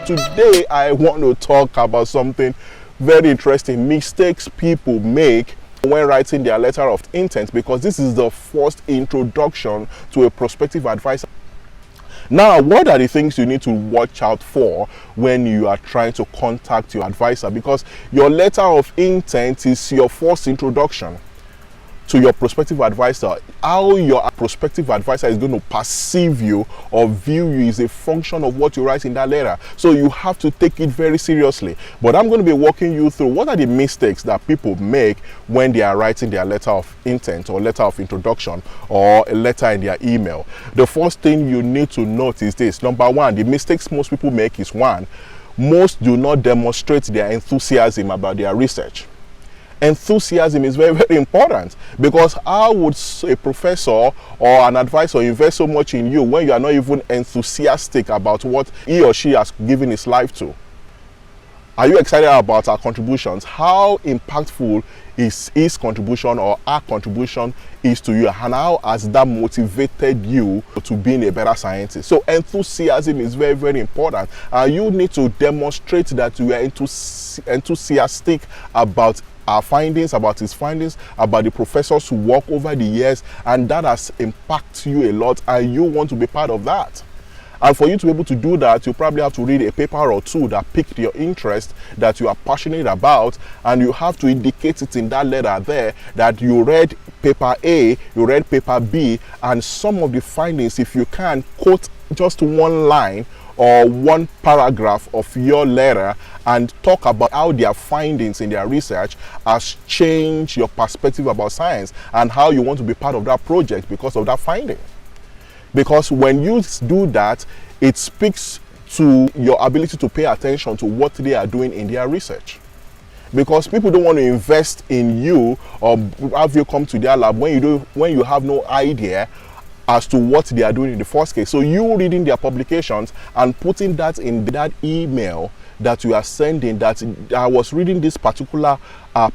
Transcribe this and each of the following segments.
today I want to talk about something very interesting: mistakes people make when writing their letter of intent, because this is the first introduction to a prospective advisor. Now, what are the things you need to watch out for when you are trying to contact your advisor? Because your letter of intent is your first introduction to your prospective advisor. How your prospective advisor is going to perceive you or view you is a function of what you write in that letter. So you have to take it very seriously. But I'm going to be walking you through what are the mistakes that people make when they are writing their letter of intent or letter of introduction or a letter in their email. The first thing you need to note is this. Number one, the mistakes most people make is one, most do not demonstrate their enthusiasm about their research. Enthusiasm is very, very important, because how would a professor or an advisor invest so much in you when you are not even enthusiastic about what he or she has given his life to? Are you excited about our contributions? How impactful is his contribution or our contribution is to you, and how has that motivated you to being a better scientist? So enthusiasm is very, very important, and you need to demonstrate that you are enthusiastic about our findings, about his findings, about the professors who work over the years, and that has impacted you a lot, and you want to be part of that. And for you to be able to do that, you probably have to read a paper or two that piqued your interest, that you are passionate about, and you have to indicate it in that letter there that you read paper A, you read paper B, and some of the findings, if you can, quote just one line or one paragraph of your letter and talk about how their findings in their research has changed your perspective about science and how you want to be part of that project because of that finding. Because when you do that, it speaks to your ability to pay attention to what they are doing in their research. Because people don't want to invest in you or have you come to their lab when you have no idea as to what they are doing in the first case. So you reading their publications and putting that in that email that you are sending, that I was reading this particular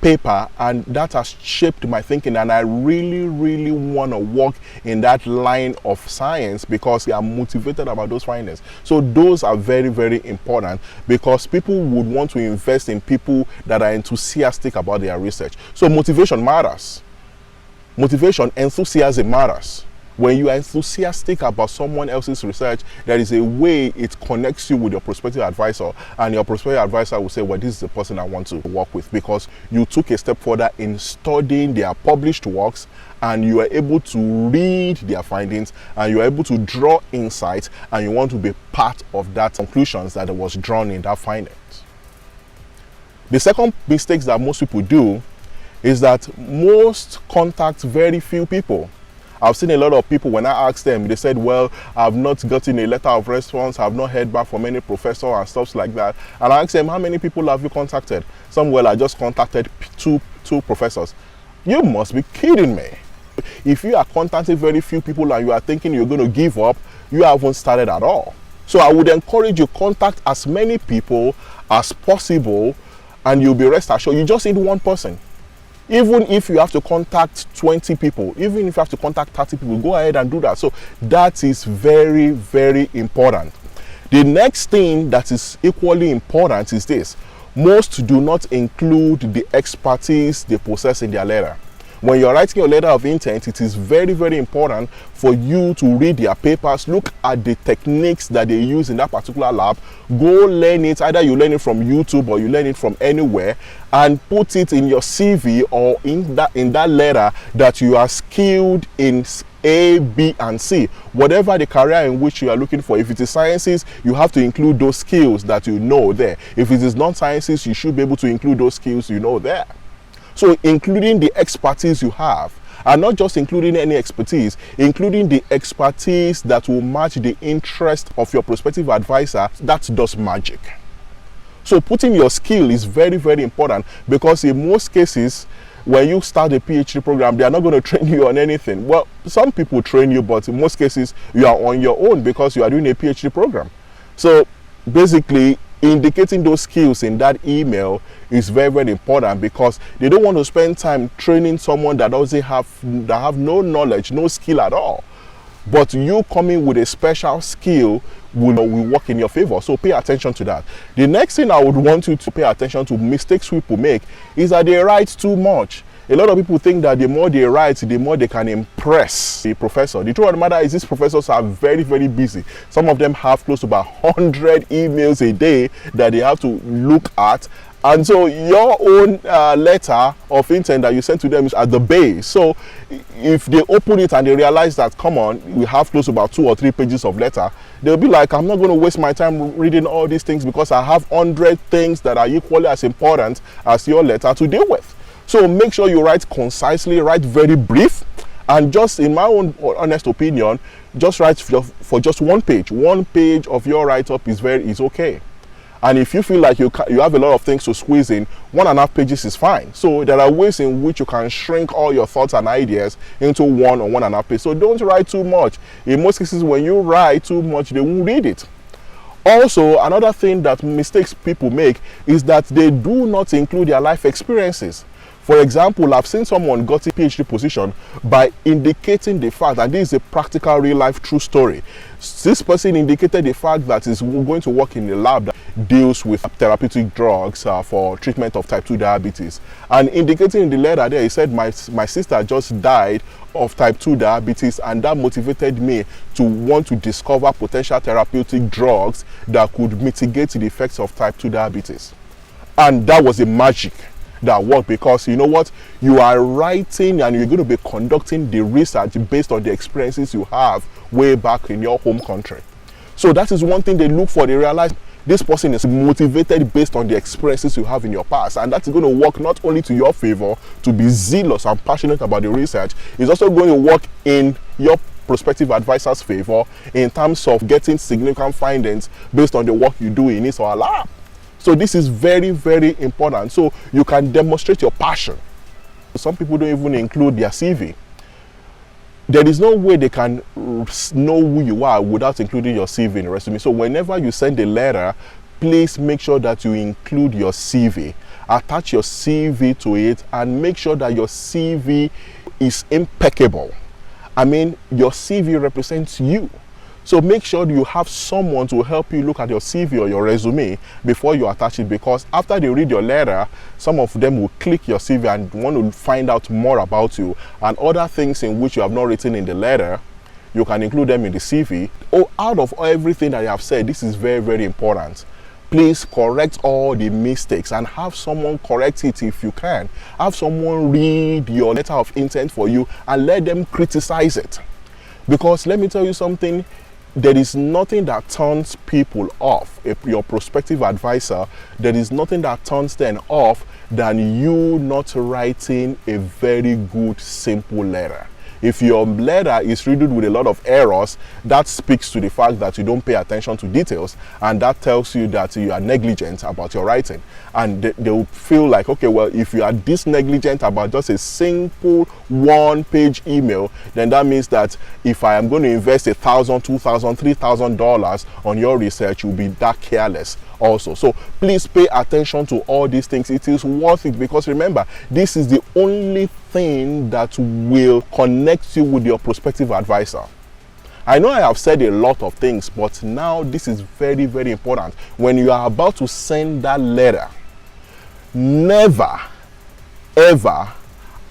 paper and that has shaped my thinking, and I really, really want to work in that line of science because I am motivated about those findings. So those are very, very important, because people would want to invest in people that are enthusiastic about their research. So motivation matters. Motivation, enthusiasm matters. When you are enthusiastic about someone else's research, there is a way it connects you with your prospective advisor, and your prospective advisor will say, well, this is the person I want to work with, because you took a step further in studying their published works, and you are able to read their findings, and you are able to draw insights, and you want to be part of that conclusions that was drawn in that findings. The second mistake that most people do is that most contact very few people. I've seen a lot of people, when I ask them, they said, well, I've not gotten a letter of response, I've not heard back from any professor and stuff like that. And I ask them, how many people have you contacted? Some, well, I just contacted two professors. You must be kidding me. If you are contacting very few people and you are thinking you're going to give up, you haven't started at all. So I would encourage you, contact as many people as possible, and you'll be rest assured you just need one person. Even if you have to contact 20 people, even if you have to contact 30 people, go ahead and do that. So that is very, very important. The next thing that is equally important is this: most do not include the expertise they possess in their letter. When you're writing your letter of intent, it is very, very important for you to read their papers, look at the techniques that they use in that particular lab, go learn it. Either you learn it from YouTube or you learn it from anywhere, and put it in your CV or in that letter that you are skilled in A, B, and C. Whatever the career in which you are looking for. If it is sciences, you have to include those skills that you know there. If it is non-sciences, you should be able to include those skills you know there. So including the expertise you have, and not just including any expertise, including the expertise that will match the interest of your prospective advisor, that does magic. So putting your skill is very, very important, because in most cases, when you start a PhD program, they are not going to train you on anything. Well, some people train you, but in most cases, you are on your own because you are doing a PhD program. So basically, indicating those skills in that email is very, very important, because they don't want to spend time training someone that have no knowledge, no skill at all. but you coming with a special skill will work in your favor. So pay attention to that. The next thing I would want you to pay attention to, mistakes people make, is that they write too much. A lot of people think that the more they write, the more they can impress the professor. The truth of the matter is these professors are very, very busy. Some of them have close to about 100 emails a day that they have to look at. And so your own letter of intent that you send to them is at the base. So if they open it and they realize that, come on, we have close to about 2 or 3 pages of letter, they'll be like, I'm not going to waste my time reading all these things because I have 100 things that are equally as important as your letter to deal with. So make sure you write concisely, write very brief, and just in my own honest opinion, just write for just 1 page. 1 page of your write-up is okay. And if you feel like you have a lot of things to squeeze in, 1.5 pages is fine. So there are ways in which you can shrink all your thoughts and ideas into 1 or 1.5 pages. So don't write too much. In most cases, when you write too much, they won't read it. Also, another thing that mistakes people make is that they do not include their life experiences. For example, I've seen someone got a PhD position by indicating the fact, and this is a practical real life true story. This person indicated the fact that he's going to work in a lab that deals with therapeutic drugs for treatment of type 2 diabetes. And indicating in the letter there, he said, my sister just died of type 2 diabetes, and that motivated me to want to discover potential therapeutic drugs that could mitigate the effects of type 2 diabetes. And that was a magic that work, because you know what, you are writing and you're going to be conducting the research based on the experiences you have way back in your home country. So that is one thing they look for. They realize this person is motivated based on the experiences you have in your past, and that's going to work not only to your favor to be zealous and passionate about the research, it's also going to work in your prospective advisor's favor in terms of getting significant findings based on the work you do in his or her lab. So this is very, very important. So you can demonstrate your passion. Some people don't even include their CV. There is no way they can know who you are without including your CV in the resume. So whenever you send a letter, please make sure that you include your CV. Attach your CV to it and make sure that your CV is impeccable. I mean, your CV represents you. So make sure you have someone to help you look at your CV or your resume before you attach it, because after they read your letter, some of them will click your CV and want to find out more about you, and other things in which you have not written in the letter, you can include them in the CV. Out of everything that I have said, this is very, very important. Please correct all the mistakes and have someone correct it if you can. Have someone read your letter of intent for you and let them criticize it. Because let me tell you something, there is nothing that turns people off. Your prospective advisor, there is nothing that turns them off than you not writing a very good, simple letter. If your letter is riddled with a lot of errors, that speaks to the fact that you don't pay attention to details, and that tells you that you are negligent about your writing. And they will feel like, okay, well, if you are this negligent about just a simple 1-page email, then that means that if I am going to invest $1,000, $2,000, $3,000 on your research, you'll be that careless also. So please pay attention to all these things. It is worth it, because remember, this is the only thing that will connect you with your prospective advisor. I know I have said a lot of things, but now this is very, very important. When you are about to send that letter, never ever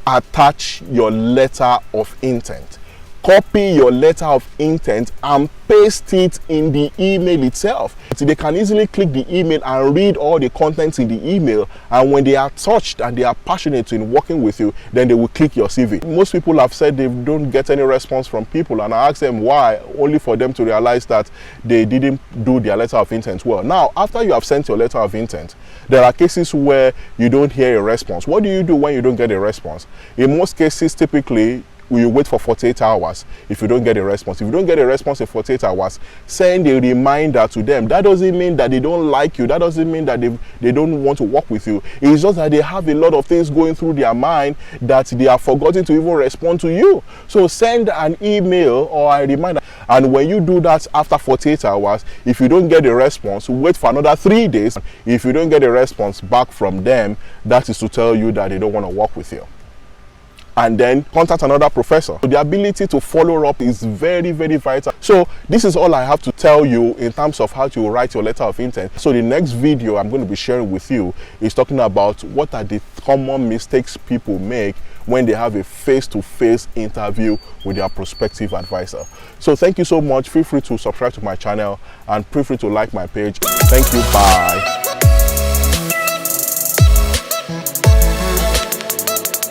attach your letter of intent. Copy your letter of intent and paste it in the email itself. So they can easily click the email and read all the contents in the email, and when they are touched and they are passionate in working with you, then they will click your CV. Most people have said they don't get any response from people, and I ask them why, only for them to realize that they didn't do their letter of intent well. Now, after you have sent your letter of intent, there are cases where you don't hear a response. What do you do when you don't get a response? In most cases, typically, you wait for 48 hours if you don't get a response. If you don't get a response in 48 hours, send a reminder to them. That doesn't mean that they don't like you. That doesn't mean that they don't want to work with you. It's just that they have a lot of things going through their mind that they have forgotten to even respond to you. So send an email or a reminder. And when you do that after 48 hours, if you don't get a response, wait for another 3 days. If you don't get a response back from them, that is to tell you that they don't want to work with you. and then contact another professor. So the ability to follow up is very, very vital. So this is all I have to tell you in terms of how to write your letter of intent. So the next video I'm going to be sharing with you is talking about what are the common mistakes people make when they have a face-to-face interview with their prospective advisor. So thank you so much. Feel free to subscribe to my channel and feel free to like my page. Thank you. Bye.